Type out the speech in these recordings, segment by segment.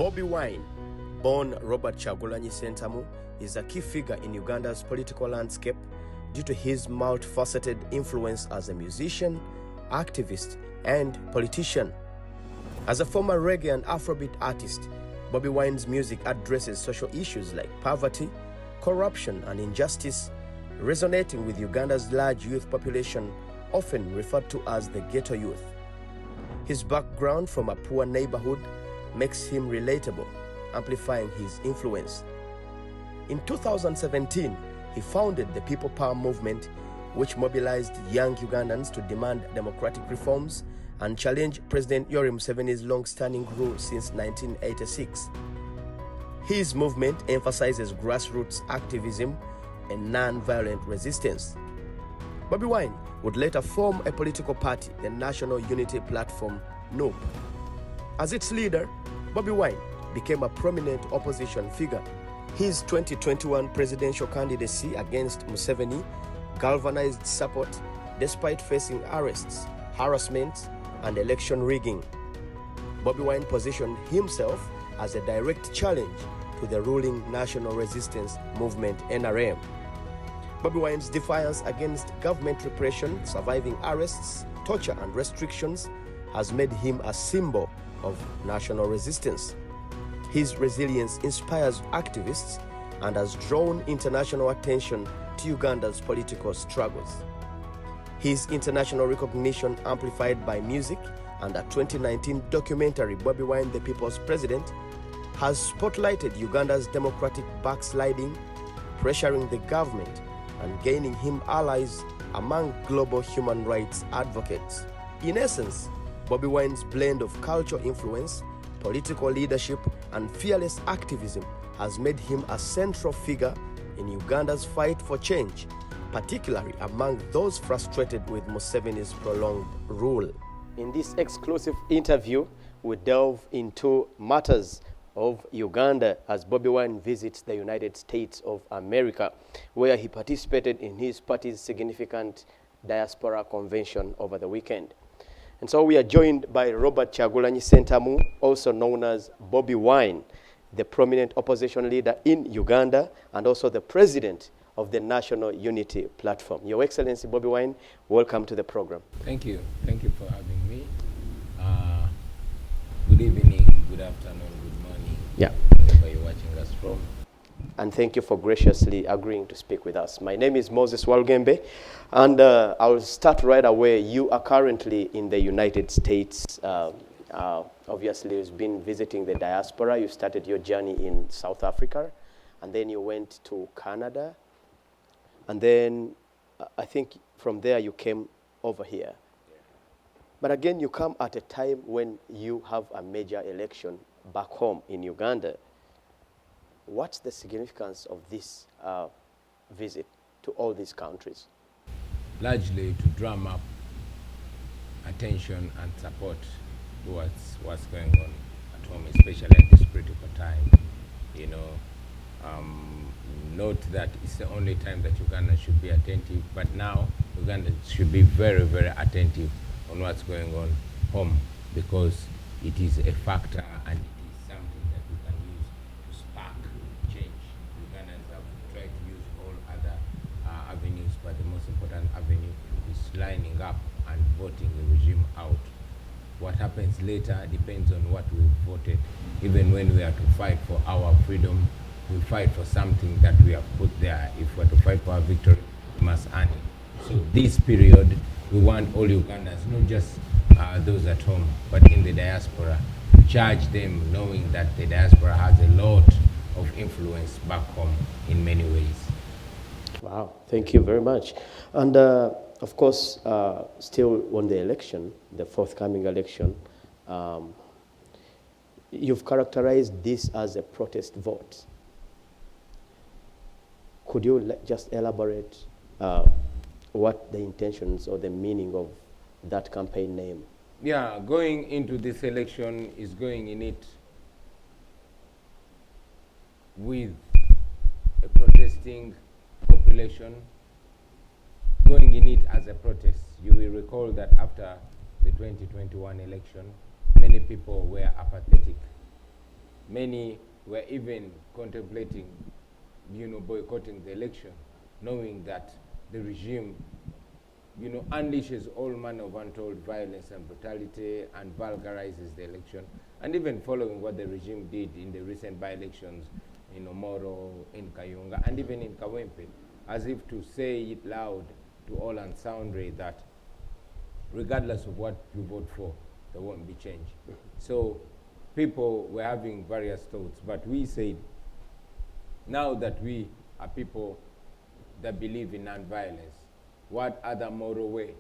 Bobi Wine, born Robert Kyagulanyi Ssentamu, is a key figure in Uganda's political landscape due to his multifaceted influence as a musician, activist, and politician. As a former reggae and Afrobeat artist, Bobi Wine's music addresses social issues like poverty, corruption, and injustice, resonating with Uganda's large youth population, often referred to as the ghetto youth. His background from a poor neighborhood makes him relatable, amplifying his influence. In 2017, he founded the People Power movement, which mobilized young Ugandans to demand democratic reforms and challenge President Yoweri Museveni's long-standing rule since 1986. His movement emphasizes grassroots activism and non-violent resistance. Bobi Wine would later form a political party, the National Unity Platform, NUP. As its leader, Bobi Wine became a prominent opposition figure. His 2021 presidential candidacy against Museveni galvanized support despite facing arrests, harassment, and election rigging. Bobi Wine positioned himself as a direct challenge to the ruling National Resistance Movement, NRM. Bobi Wine's defiance against government repression, surviving arrests, torture, and restrictions has made him a symbol of national resistance. His resilience inspires activists and has drawn international attention to Uganda's political struggles. His international recognition, amplified by music and a 2019 documentary, Bobi Wine, the People's President, has spotlighted Uganda's democratic backsliding, pressuring the government and gaining him allies among global human rights advocates. In essence, Bobi Wine's blend of cultural influence, political leadership, and fearless activism has made him a central figure in Uganda's fight for change, particularly among those frustrated with Museveni's prolonged rule. In this exclusive interview, we delve into matters of Uganda as Bobi Wine visits the United States of America, where he participated in his party's significant diaspora convention over the weekend. And so we are joined by Robert Kyagulanyi Ssentamu, also known as Bobi Wine, the prominent opposition leader in Uganda and also the president of the National Unity Platform. Your Excellency Bobi Wine, welcome to the program. Thank you. Thank you for having me. Good evening, good afternoon, good morning. Yeah. Wherever you're watching us from. And thank you for graciously agreeing to speak with us. My name is Walugembe, and I'll start right away. You are currently in the United States. Obviously, you've been visiting the diaspora. You started your journey in South Africa, and then you went to Canada, and then I think from there you came over here. Yeah. But again, you come at a time when you have a major election back home in Uganda. What's the significance of this visit to all these countries? Largely to drum up attention and support towards what's going on at home, especially at this critical time. You know, note that it's the only time that Uganda should be attentive, but now Uganda should be very, very attentive on what's going on home, because it is a factor and it is something that we can use to spark change. Ugandans have tried to use all other avenues, but the most important avenue is lining up and voting the regime out. What happens later depends on what we voted. Even when we are to fight for our freedom, we fight for something that we have put there. If we're to fight for our victory, we must earn it. So this period, we want all Ugandans, not just those at home, but in the diaspora, to charge them, knowing that the diaspora has a lot of influence back home in many ways. Wow, thank you very much. And of course, still on the election, the forthcoming election, you've characterized this as a protest vote. Could you just elaborate what the intentions or the meaning of that campaign name? Yeah, going into this election is going in it with a protesting population, going in it as a protest. You will recall that after the 2021 election, many people were apathetic Many were even contemplating, boycotting the election, knowing that the regime, unleashes all manner of untold violence and brutality and vulgarizes the election, and even following what the regime did in the recent by-elections in Omoro, in Kayunga, and even in Kawempe, as if to say it loud to all and sundry that regardless of what you vote for, there won't be change. So people were having various thoughts, but we said, now that we are people that believe in non-violence, what other moral way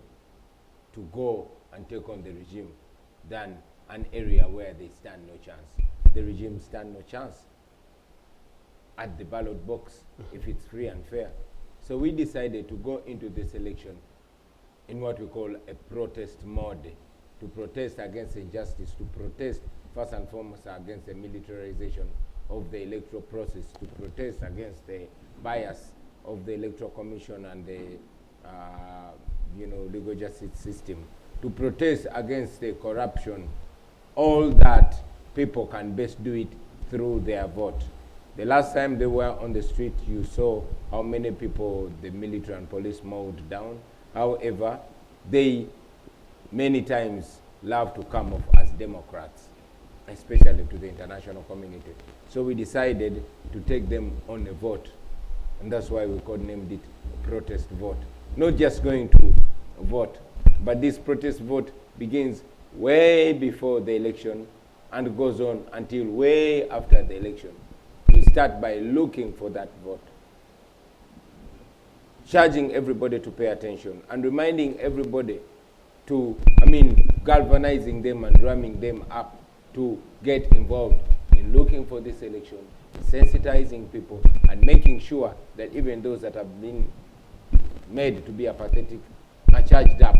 to go and take on the regime than an area where they stand no chance? The regime stand no chance at the ballot box if it's free and fair. So we decided to go into this election in what we call a protest mode, to protest against injustice, to protest first and foremost against the militarization of the electoral process, to protest against the bias of the electoral commission and the legal justice system, to protest against the corruption, all that people can best do it through their vote. The last time they were on the street, you saw how many people the military and police mowed down. However, they many times love to come off as Democrats, especially to the international community. So we decided to take them on a vote, and that's why we codenamed it a protest vote. Not just going to vote, but this protest vote begins way before the election and goes on until way after the election. We start by looking for that vote, charging everybody to pay attention and reminding everybody to, galvanizing them and drumming them up to get involved in looking for this election, sensitizing people, and making sure that even those that have been made to be apathetic are charged up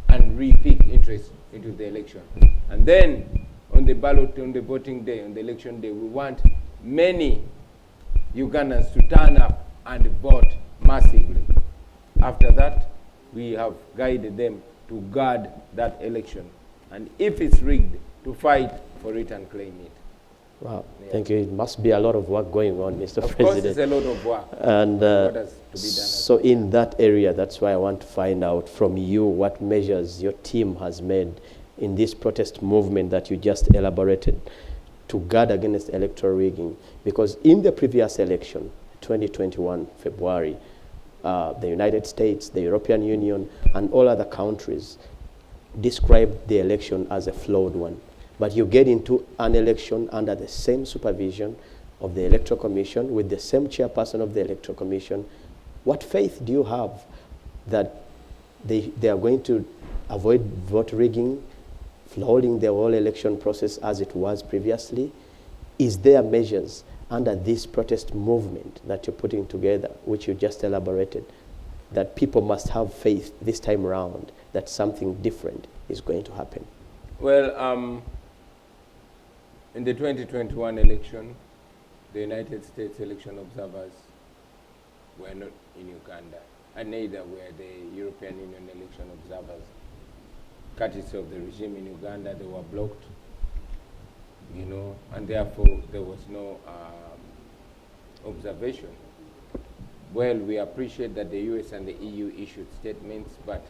and re-pick interest into the election. And then on the ballot, on the voting day, on the election day, we want many Ugandans to turn up and vote massively. After that, we have guided them to guard that election. And if it's rigged, to fight for it and claim it. Wow, yeah. Thank you. It must be a lot of work going on, Mr. President. Of course, it's a lot of work. And what has to be done. So in that area, that's why I want to find out from you what measures your team has made in this protest movement that you just elaborated to guard against electoral rigging. Because in the previous election, 2021, February, the United States, the European Union, and all other countries described the election as a flawed one. But you get into an election under the same supervision of the Electoral Commission, with the same chairperson of the Electoral Commission. What faith do you have that they are going to avoid vote rigging, flawing the whole election process as it was previously? Is there measures under this protest movement that you're putting together, which you just elaborated, that people must have faith this time around that something different is going to happen? Well, in the 2021 election, the United States election observers were not in Uganda, and neither were the European Union election observers. Courtesy of the regime in Uganda, they were blocked, and therefore there was no observation. Well, we appreciate that the US and the EU issued statements, but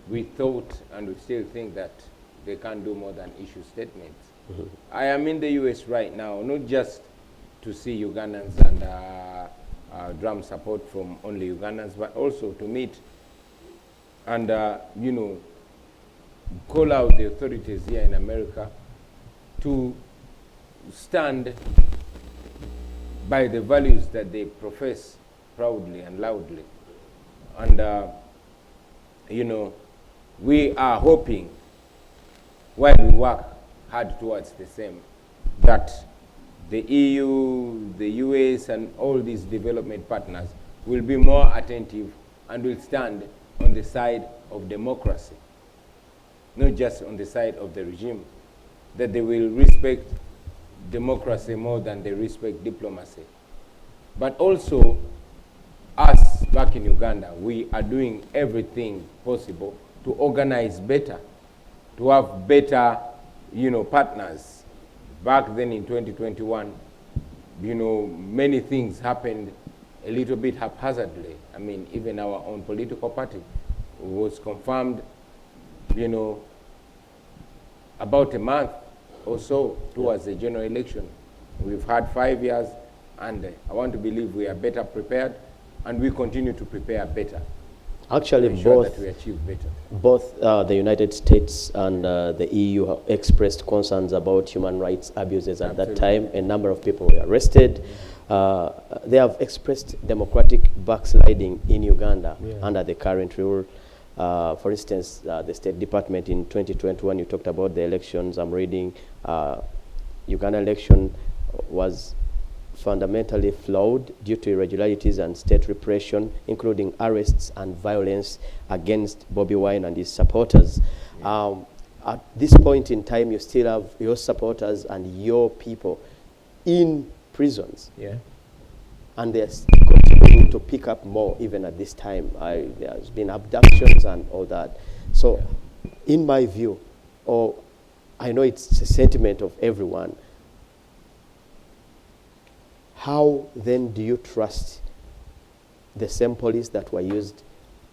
we thought and we still think that they can't do more than issue statements. Mm-hmm. I am in the US right now, not just to see Ugandans and drum support from only Ugandans, but also to meet and, call out the authorities here in America to stand by the values that they profess proudly and loudly. And, we are hoping, while we work hard towards the same, that the EU, the US, and all these development partners will be more attentive and will stand on the side of democracy, not just on the side of the regime, that they will respect democracy more than they respect diplomacy. But also, us back in Uganda, we are doing everything possible to organize better, to have better, partners back then in 2021, you know, many things happened a little bit haphazardly. I mean, even our own political party was confirmed, you know, about a month or so towards the general election. We've had 5 years, and I want to believe we are better prepared, and we continue to prepare better. Actually, to ensure both that we achieve better. Both the United States and the EU have expressed concerns about human rights abuses at that time. A number of people were arrested. They have expressed democratic backsliding in Uganda under the current rule. For instance, the State Department in 2021, you talked about the elections. I'm reading Uganda election was fundamentally flawed due to irregularities and state repression, including arrests and violence against Bobi Wine and his supporters. At this point in time, you still have your supporters and your people in prisons. And they're continuing to pick up more even at this time. There's been abductions and all that. So in my view, or I know it's a sentiment of everyone, how then do you trust the same police that were used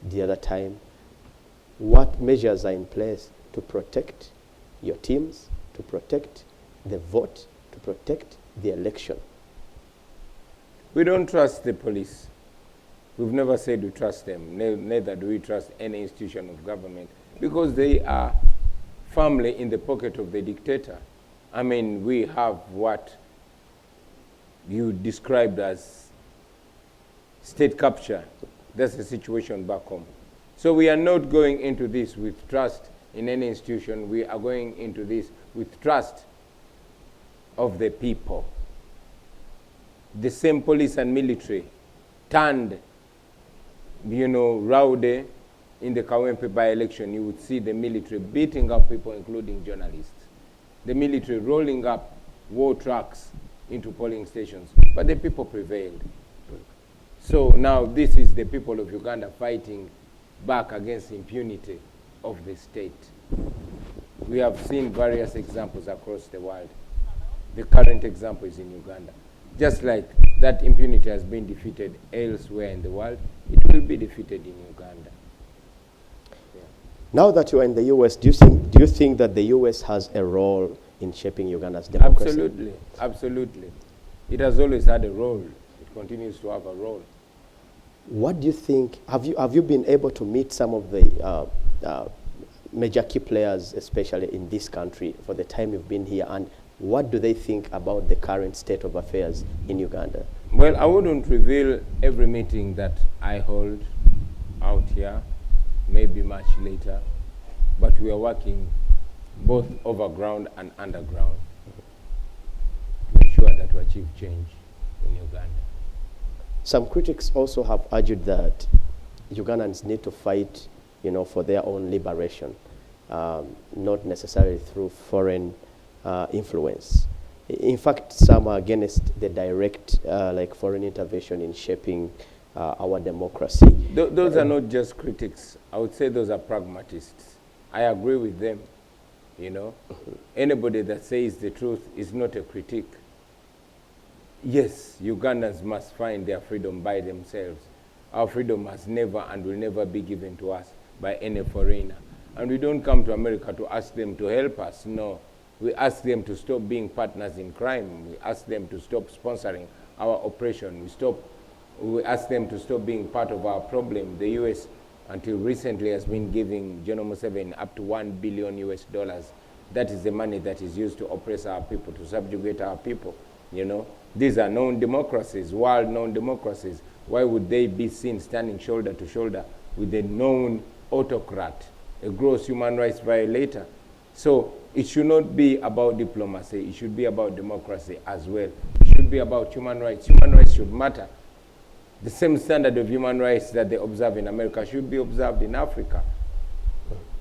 the other time? What measures are in place to protect your teams, to protect the vote, to protect the election? We don't trust the police. We've never said we trust them. Neither do we trust any institution of government, because they are firmly in the pocket of the dictator. I mean, we have what you described as state capture. That's the situation back home. So we are not going into this with trust in any institution. We are going into this with trust of the people. The same police and military turned, you know, rowdy in the Kawempe by-election. You would see the military beating up people, including journalists. The military rolling up war trucks into polling stations, but the people prevailed. So now this is the people of Uganda fighting back against impunity of the state. We have seen various examples across the world. The current example is in Uganda. Just like that impunity has been defeated elsewhere in the world, it will be defeated in Uganda. Now that you are in the U.S., do you think that the U.S. has a role in shaping Uganda's democracy? Absolutely, absolutely. It has always had a role. It continues to have a role. What do you think? Have you been able to meet some of the major key players, especially in this country, for the time you've been here? And what do they think about the current state of affairs in Uganda? Well, I wouldn't reveal every meeting that I hold out here, maybe much later, but we are working both overground and underground to ensure that we achieve change in Uganda. Some critics also have argued that Ugandans need to fight, you know, for their own liberation, not necessarily through foreign influence. In fact, some are against the direct, like foreign intervention in shaping our democracy. Those are not just critics. I would say those are pragmatists. I agree with them. You know, anybody that says the truth is not a critique. Yes, Ugandans must find their freedom by themselves. Our freedom has never and will never be given to us by any foreigner. And we don't come to America to ask them to help us. No, we ask them to stop being partners in crime. We ask them to stop sponsoring our oppression. We ask them to stop being part of our problem. The U.S. until recently has been giving General Museveni up to $1 billion US. That is the money that is used to oppress our people, to subjugate our people. You know, these are known democracies, world-known democracies. Why would they be seen standing shoulder to shoulder with a known autocrat, a gross human rights violator? So it should not be about diplomacy. It should be about democracy as well. It should be about human rights. Human rights should matter. The same standard of human rights that they observe in America should be observed in Africa.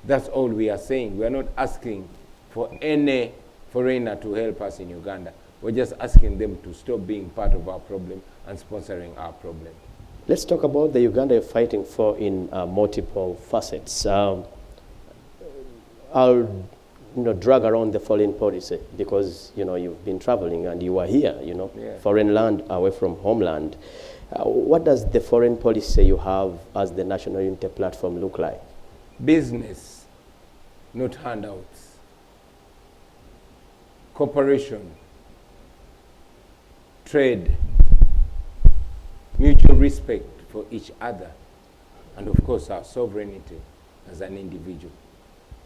That's all we are saying. We are not asking for any foreigner to help us in Uganda. We're just asking them to stop being part of our problem and sponsoring our problem. Let's talk about the Uganda you're fighting for in multiple facets. I'll drag around the foreign policy because, you've been traveling and you are here, Yeah. foreign land away from homeland. What does the foreign policy you have as the National Unity Platform look like? Business, not handouts. Cooperation, trade, mutual respect for each other, and of course our sovereignty as an individual.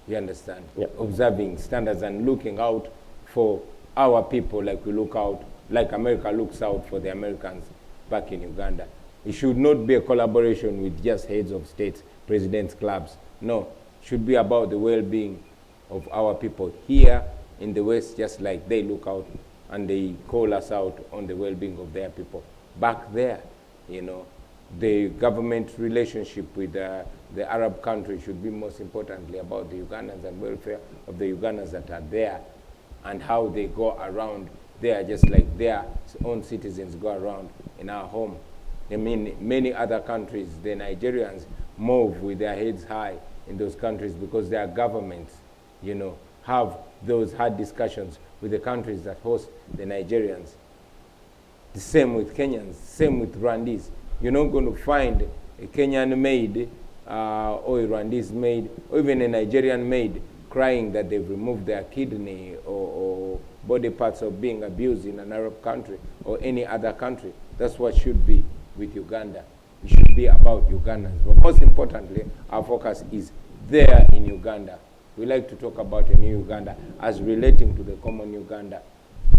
You understand? Yep. Observing standards and looking out for our people like America looks out for the Americans back in Uganda. It should not be a collaboration with just heads of states, presidents' clubs. No, it should be about the well-being of our people here in the West, just like they look out and they call us out on the well-being of their people. Back there, the government relationship with the Arab country should be most importantly about the Ugandans and welfare of the Ugandans that are there and how they go around there just like their own citizens go around in our home. I mean, many other countries, the Nigerians move with their heads high in those countries because their governments, have those hard discussions with the countries that host the Nigerians. The same with Kenyans, same with Rwandese. You're not going to find a Kenyan maid or a Rwandese maid or even a Nigerian maid crying that they've removed their kidney or body parts of being abused in an Arab country or any other country. That's what should be with Uganda. It should be about Ugandans. But most importantly, our focus is there in Uganda. We like to talk about a new Uganda as relating to the common Uganda.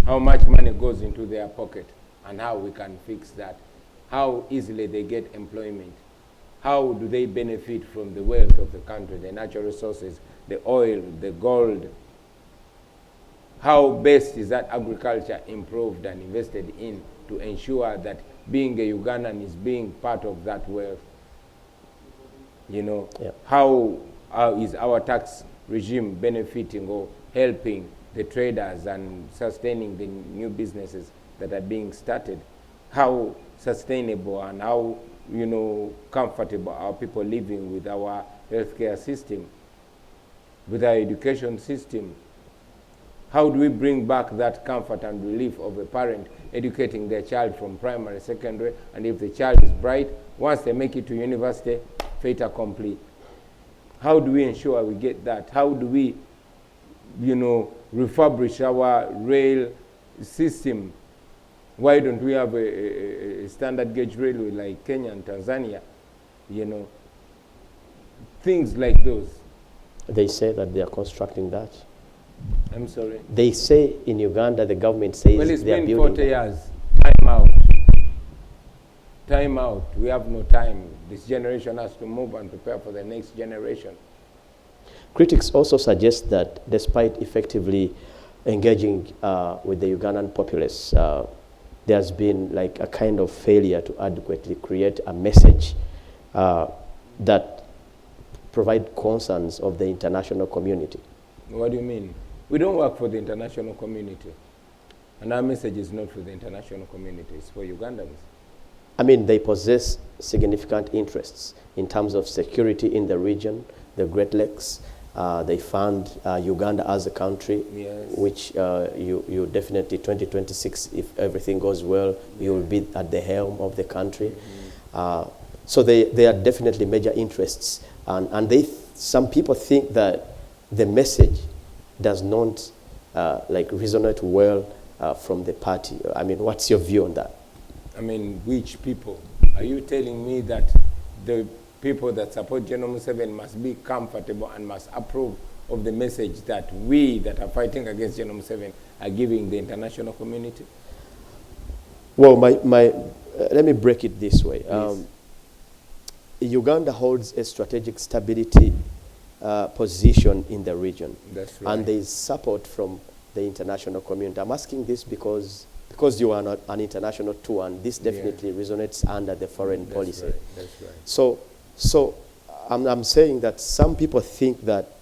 How much money goes into their pocket and how we can fix that. How easily they get employment. How do they benefit from the wealth of the country, the natural resources, the oil, the gold. How best is that agriculture improved and invested in to ensure that being a Ugandan is being part of that wealth? How is our tax regime benefiting or helping the traders and sustaining the new businesses that are being started? How sustainable and how comfortable are people living with our healthcare system, with our education system? How do we bring back that comfort and relief of a parent educating their child from primary, secondary, and if the child is bright, once they make it to university, fait accompli? How do we ensure we get that? How do we, refurbish our rail system? Why don't we have a standard gauge railway like Kenya and Tanzania? Things like those. They say that they are constructing that. I'm sorry? They say in Uganda, the government says well, it's they are been building 40 years. Time out. Time out. We have no time. This generation has to move and prepare for the next generation. Critics also suggest that despite effectively engaging with the Ugandan populace, there's been like a kind of failure to adequately create a message that provide concerns of the international community. What do you mean? We don't work for the international community. And our message is not for the international community, it's for Ugandans. I mean, they possess significant interests in terms of security in the region, the Great Lakes. They fund Uganda as a country, yes. Which you definitely, 2026, if everything goes well, you will be at the helm of the country. Mm-hmm. So they are definitely major interests. And some people think that the message does not resonate well from the party. I mean, what's your view on that? I mean, which people? Are you telling me that the people that support General Museveni must be comfortable and must approve of the message that we that are fighting against General Museveni are giving the international community? Well, let me break it this way. Uganda holds a strategic stability position in the region. That's right. And there is support from the international community. I'm asking this because you are not an international tour, and this definitely resonates under the foreign policy. Right. That's right. So I'm saying that some people think that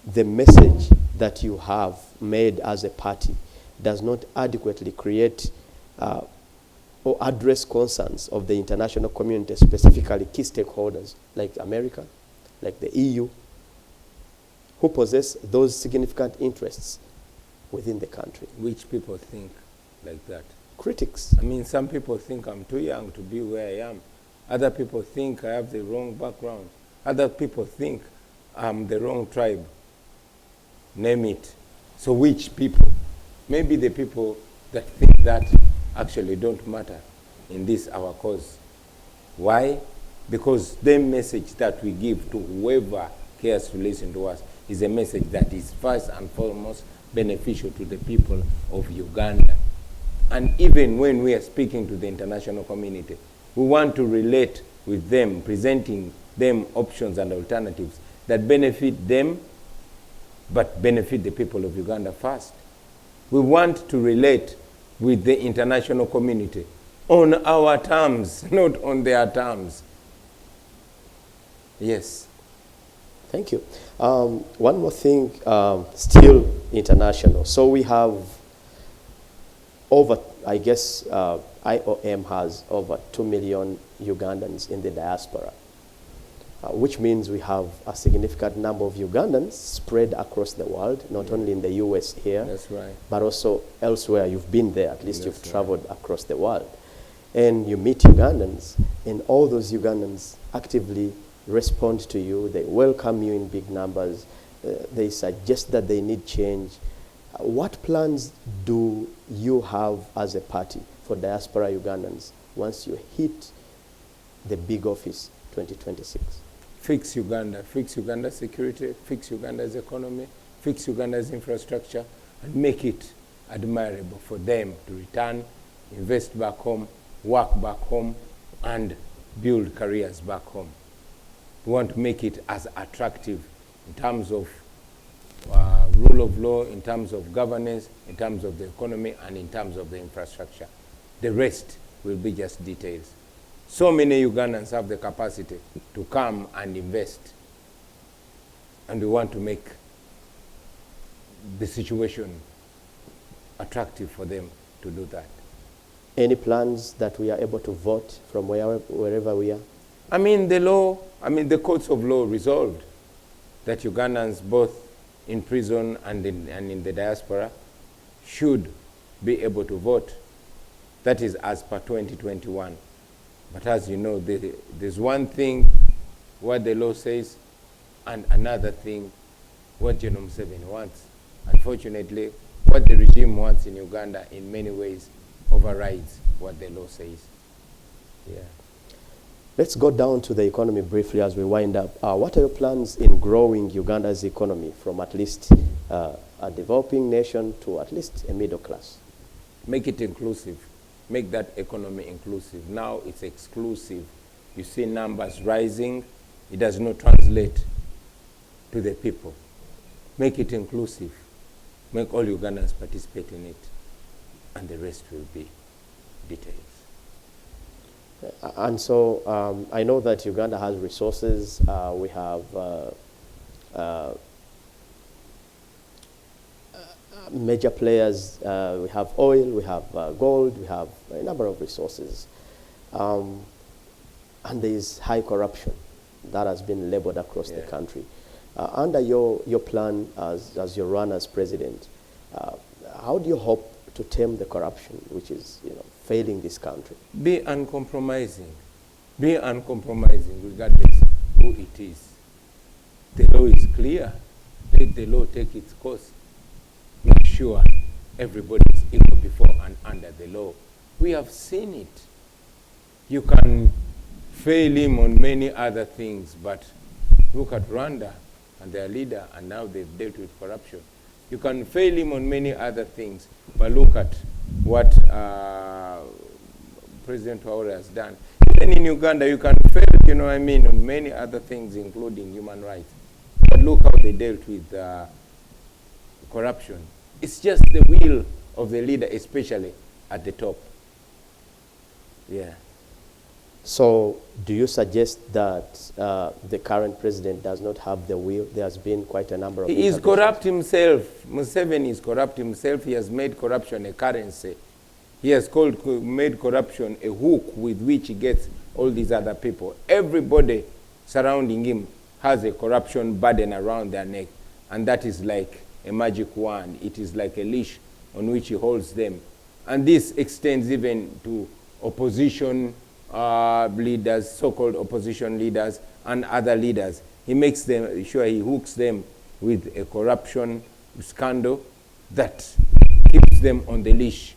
the message that you have made as a party does not adequately create or address concerns of the international community, specifically key stakeholders like America, like the EU, who possess those significant interests within the country. Which people think like that? Critics. I mean, some people think I'm too young to be where I am. Other people think I have the wrong background. Other people think I'm the wrong tribe. Name it. So which people? Maybe the people that think that actually don't matter in this our cause. Why? Because the message that we give to whoever cares to listen to us is a message that is first and foremost beneficial to the people of Uganda. And even when we are speaking to the international community, we want to relate with them, presenting them options and alternatives that benefit them, but benefit the people of Uganda first. We want to relate with the international community on our terms, not on their terms. Yes. Thank you. One more thing, still international. So we have over, I guess, IOM has over 2 million Ugandans in the diaspora, which means we have a significant number of Ugandans spread across the world, not only in the US here, That's right. but also elsewhere. You've been there, at least That's you've right. traveled across the world. And you meet Ugandans, and all those Ugandans actively respond to you. They welcome you in big numbers. They suggest that they need change. What plans do you have as a party for diaspora Ugandans once you hit the big office 2026? Fix Uganda. Fix Uganda's security, fix Uganda's economy, fix Uganda's infrastructure, and make it admirable for them to return, invest back home, work back home, and build careers back home. We want to make it as attractive in terms of rule of law, in terms of governance, in terms of the economy, and in terms of the infrastructure. The rest will be just details. So many Ugandans have the capacity to come and invest, and we want to make the situation attractive for them to do that. Any plans that we are able to vote from wherever we are? I mean, the courts of law resolved that Ugandans, both in prison and in the diaspora, should be able to vote. That is as per 2021. But as you know, there's one thing what the law says and another thing what General Museveni wants. Unfortunately, what the regime wants in Uganda in many ways overrides what the law says. Yeah. Let's go down to the economy briefly as we wind up. What are your plans in growing Uganda's economy from at least a developing nation to at least a middle class? Make it inclusive. Make that economy inclusive. Now it's exclusive. You see numbers rising. It does not translate to the people. Make it inclusive. Make all Ugandans participate in it. And the rest will be details. And so I know that Uganda has resources. We have major players. We have oil, we have gold, we have a number of resources. And there is high corruption that has been labeled across the country. Under your plan as you run as president, how do you hope to tame the corruption which is failing this country? Be uncompromising. Be uncompromising regardless who it is. The law is clear. Let the law take its course. Make sure everybody is equal before and under the law. We have seen it. You can fail him on many other things, but look at Rwanda and their leader, and now they've dealt with corruption. You can fail him on many other things, but look at what President Traore has done. Even in Uganda, you can fail, on many other things, including human rights. But look how they dealt with corruption. It's just the will of the leader, especially at the top. Yeah. So do you suggest that the current president does not have the will? There has been quite a number of... He is corrupt himself. Museveni is corrupt himself. He has made corruption a currency. He has made corruption a hook with which he gets all these other people. Everybody surrounding him has a corruption burden around their neck. And that is like a magic wand. It is like a leash on which he holds them. And this extends even to opposition leaders, so-called opposition leaders, and other leaders. He makes them sure he hooks them with a corruption scandal that keeps them on the leash.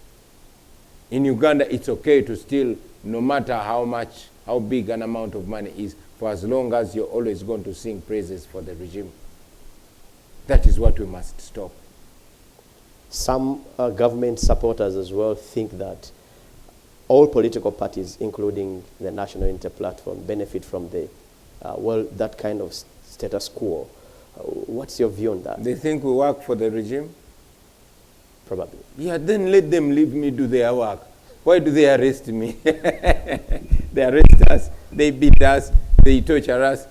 In Uganda, it's okay to steal no matter how big an amount of money is, for as long as you're always going to sing praises for the regime. That is what we must stop. Some government supporters as well think that all political parties, including the National Unity Platform, benefit from the, that kind of status quo. What's your view on that? They think we work for the regime? Probably. Yeah, then let them leave me do their work. Why do they arrest me? They arrest us, they beat us, they torture us.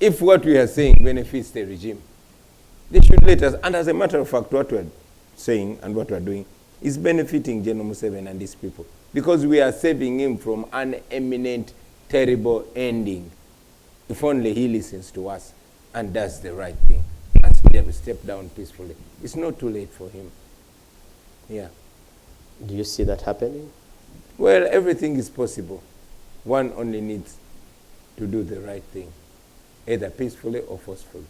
If what we are saying benefits the regime, they should let us. And as a matter of fact, what we're saying and what we're doing is benefiting General Museveni and these people, because we are saving him from an imminent, terrible ending. If only he listens to us and does the right thing and step down peacefully. It's not too late for him. Yeah. Do you see that happening? Well, everything is possible. One only needs to do the right thing, either peacefully or forcefully.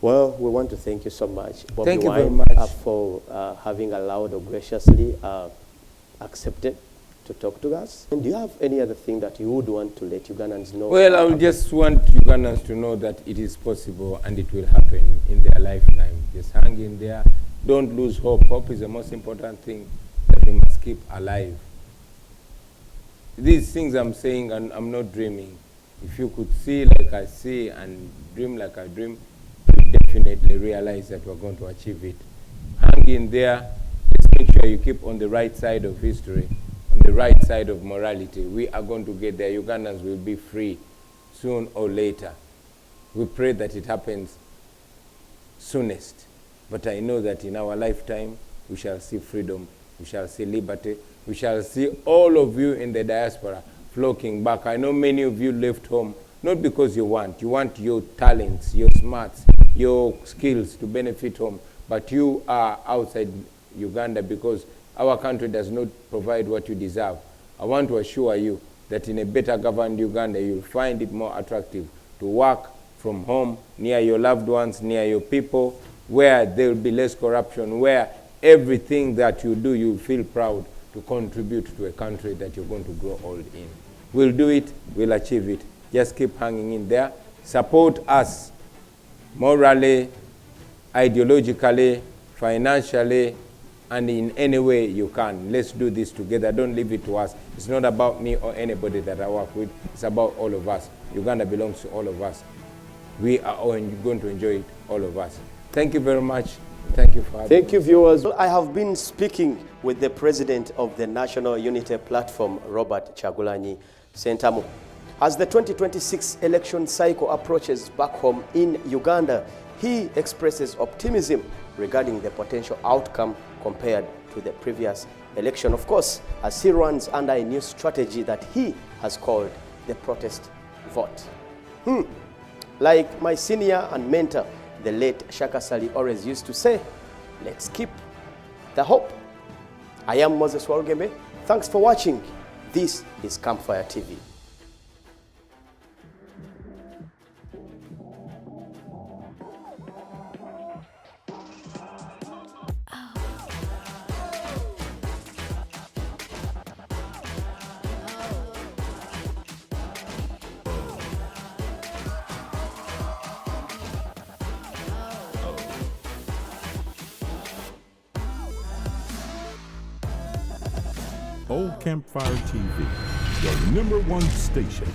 Well, we want to thank you so much, Bobi Thank you Wine, very much. For having allowed or graciously accepted to talk to us. And do you have any other thing that you would want to let Ugandans know? Well, I would just want Ugandans to know that it is possible and it will happen in their lifetime. Just hang in there. Don't lose hope. Hope is the most important thing that we must keep alive. These things I'm saying, and I'm not dreaming. If you could see like I see and dream like I dream, you definitely realize that we're going to achieve it. Hang in there. Just make sure you keep on the right side of history, on the right side of morality. We are going to get there. Ugandans will be free soon or later. We pray that it happens soonest. But I know that in our lifetime, we shall see freedom, we shall see liberty, we shall see all of you in the diaspora flocking back. I know many of you left home, not because you want your talents, your smarts, your skills to benefit home, but you are outside Uganda because our country does not provide what you deserve. I want to assure you that in a better governed Uganda, you'll find it more attractive to work from home, near your loved ones, near your people, where there will be less corruption, where everything that you do, you feel proud to contribute to a country that you're going to grow old in. We'll do it, we'll achieve it. Just keep hanging in there. Support us morally, ideologically, financially, and in any way you can. Let's do this together. Don't leave it to us. It's not about me or anybody that I work with. It's about all of us. Uganda belongs to all of us. We are all going to enjoy it, all of us. Thank you very much. Thank you for having me. Thank you, viewers. I have been speaking with the president of the National Unity Platform, Robert Kyagulanyi Ssentamu. As the 2026 election cycle approaches back home in Uganda, he expresses optimism regarding the potential outcome compared to the previous election, of course, as he runs under a new strategy that he has called the protest vote. Like my senior and mentor, the late Shaka Sali, always used to say, let's keep the hope. I am Moses Walugembe. Thanks for watching. This is Campfire TV. Campfire TV, your #1 station.